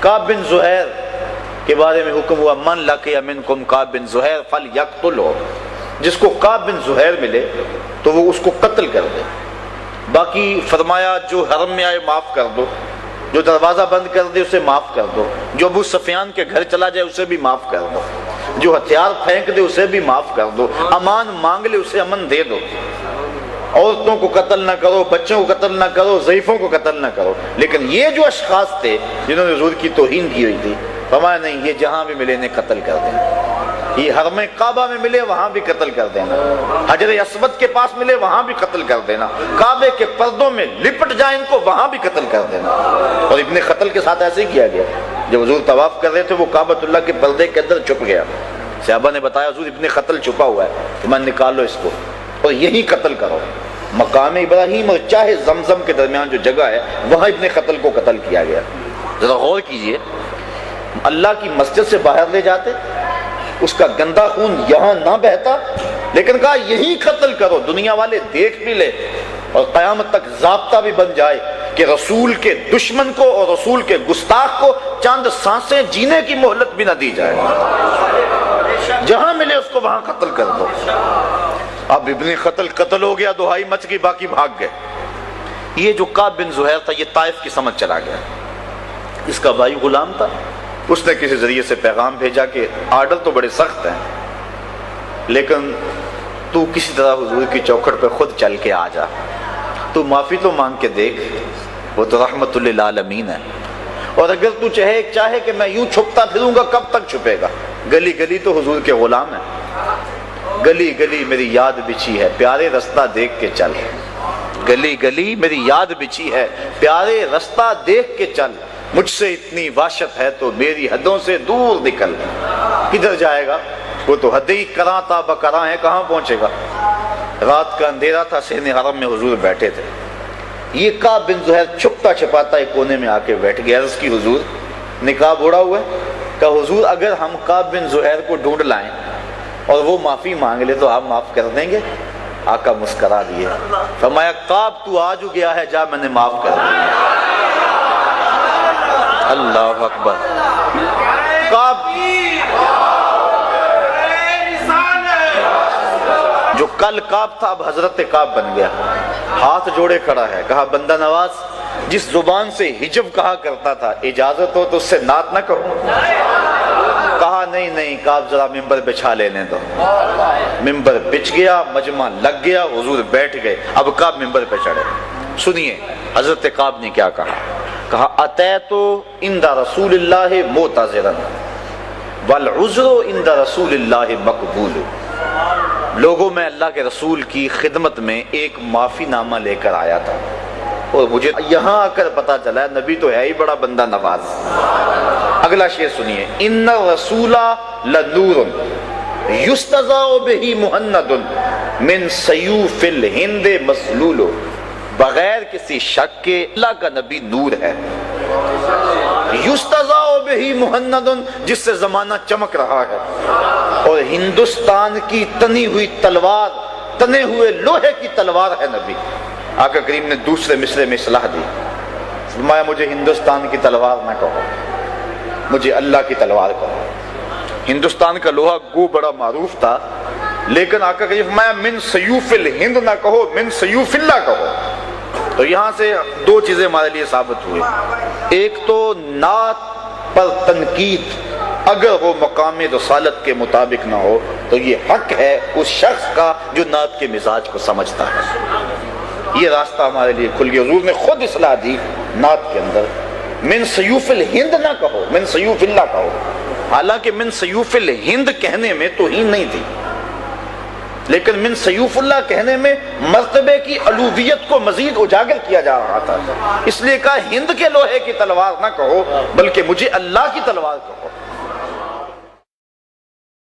کعب بن زہیر کے بارے میں حکم ہوا من لقی منکم کعب بن زہیر فلیقتلہ، جس کو کعب بن زہیر ملے تو وہ اس کو قتل کر دے۔ باقی فرمایا جو حرم میں آئے معاف کر دو، جو دروازہ بند کر دے اسے معاف کر دو، جو ابو سفیان کے گھر چلا جائے اسے بھی معاف کر دو، جو ہتھیار پھینک دے اسے بھی معاف کر دو، امان مانگ لے اسے امن دے دو، عورتوں کو قتل نہ کرو، بچوں کو قتل نہ کرو، ضعیفوں کو قتل نہ کرو۔ لیکن یہ جو اشخاص تھے جنہوں نے حضور کی توہین کی ہوئی تھی، فرمایا نہیں، یہ جہاں بھی ملے انہیں قتل کر دینا، یہ حرم کعبہ میں ملے وہاں بھی قتل کر دینا، حجر اسود کے پاس ملے وہاں بھی قتل کر دینا، کعبے کے پردوں میں لپٹ جائیں ان کو وہاں بھی قتل کر دینا۔ اور ابن قتل کے ساتھ ایسے ہی کیا گیا، جب حضور طواف کر رہے تھے وہ کعبۃ اللہ کے پردے کے اندر چھپ گیا، صحابہ نے بتایا حضور ابن قتل چھپا ہوا ہے، تمہیں نکالو اس کو اور یہی قتل کرو۔ مقام ابراہیم اور چاہے زمزم کے درمیان جو جگہ ہے وہاں ابن قتل کو قتل کیا گیا۔ ذرا غور کیجئے، اللہ کی مسجد سے باہر لے جاتے، اس کا گندا خون یہاں نہ بہتا، لیکن کہا یہی قتل کرو، دنیا والے دیکھ بھی لے اور قیامت تک ضابطہ بھی بن جائے کہ رسول کے دشمن کو اور رسول کے گستاخ کو چند سانسیں جینے کی مہلت بھی نہ دی جائے، جہاں ملے اس کو وہاں قتل کر دو۔ اب ابن قتل ہو گیا، دہائی مچ گئی، باقی بھاگ گئے۔ یہ جو کعب بن زہیر تھا یہ طائف کی سمجھ چلا گیا، اس کا بھائی غلام تھا، اس نے کسی ذریعے سے پیغام بھیجا کہ آرڈر تو بڑے سخت ہیں لیکن تو کسی طرح حضور کی چوکھٹ پہ خود چل کے آ جا، تو معافی تو مانگ کے دیکھ، وہ تو رحمت للعالمین ہے، اور اگر تو چاہے کہ میں یوں چھپتا پھروں گا کب تک چھپے گا، گلی گلی تو حضور کے غلام ہیں، گلی گلی میری یاد بچھی ہے پیارے رستہ دیکھ کے چل، گلی گلی میری یاد بچھی ہے پیارے رستہ دیکھ کے چل، مجھ سے اتنی وحشت ہے تو میری حدوں سے دور نکل۔ کدھر جائے گا، وہ تو حد ہی کراں تا بکراں ہے، کہاں پہنچے گا۔ رات کا اندھیرا تھا، صحن حرم میں حضور بیٹھے تھے، یہ کعب بن زہیر چھپتا چھپاتا ایک کونے میں آ کے بیٹھ گیا، عرض کی حضور نقاب اوڑا ہوا ہے، کہ حضور اگر ہم کعب بن زہیر کو ڈھونڈ لائیں اور وہ معافی مانگ لے تو آپ معاف کر دیں گے؟ آقا مسکرا دیے، فرمایا کعب تو آ جو گیا ہے، جا میں نے معاف کر دیا۔ اللہ اکبر۔ کعب جو کل کعب تھا اب حضرت کعب بن گیا، ہاتھ جوڑے کھڑا ہے، کہا بندہ نواز جس زبان سے حجب کہا کرتا تھا اجازت ہو تو اس سے نعت نہ کہوں؟ کہا نہیں کعب ذرا ممبر بچھا لینے دو۔ ممبر بچھ گیا، مجمع لگ گیا، حضور بیٹھ گئے، اب کعب ممبر پہ چڑھے۔ سنیے حضرت کعب نے کیا کہا اتیت عند رسول اللہ معتذرا والعذر عند رسول اللہ مقبول۔ لوگوں میں اللہ کے رسول کی خدمت میں ایک معافی نامہ لے کر آیا تھا، اور مجھے یہاں آ کر پتا چلا ہے نبی تو ہے ہی بڑا بندہ نواز۔ اگلا شعر سنیے، ان الرسول لنور یستضاء بہ مہند من سیوف الہند مسلول۔ بغیر کسی شک کے اللہ کا نبی نور ہے، یستضاء بہ مہند جس سے زمانہ چمک رہا ہے، اور ہندوستان کی تنی ہوئی تلوار، تنے ہوئے لوہے کی تلوار ہے نبی۔ آقا کریم نے دوسرے مصرے میں اصلاح دی، فرمایا مجھے ہندوستان کی تلوار نہ کہو، مجھے اللہ کی تلوار کہو۔ ہندوستان کا لوہا گو بڑا معروف تھا، لیکن آقا کریم فرمایا من سیوف الہند نہ کہو، من سیوف اللہ کہو۔ تو یہاں سے دو چیزیں ہمارے لیے ثابت ہوئی، ایک تو نعت پر تنقید اگر وہ مقام رسالت کے مطابق نہ ہو تو یہ حق ہے اس شخص کا جو نعت کے مزاج کو سمجھتا ہے۔ یہ راستہ ہمارے لیے کھل گیا، حضور نے خود اصلاح دی نعت کے اندر، من سیوف الہند نہ کہو، من سیوف اللہ کہو۔ حالانکہ من سیوف الہند کہنے میں توہین نہیں تھی، لیکن من سیوف اللہ کہنے میں مرتبے کی علویت کو مزید اجاگر کیا جا رہا تھا، اس لیے کہا ہند کے لوہے کی تلوار نہ کہو بلکہ مجھے اللہ کی تلوار کہو۔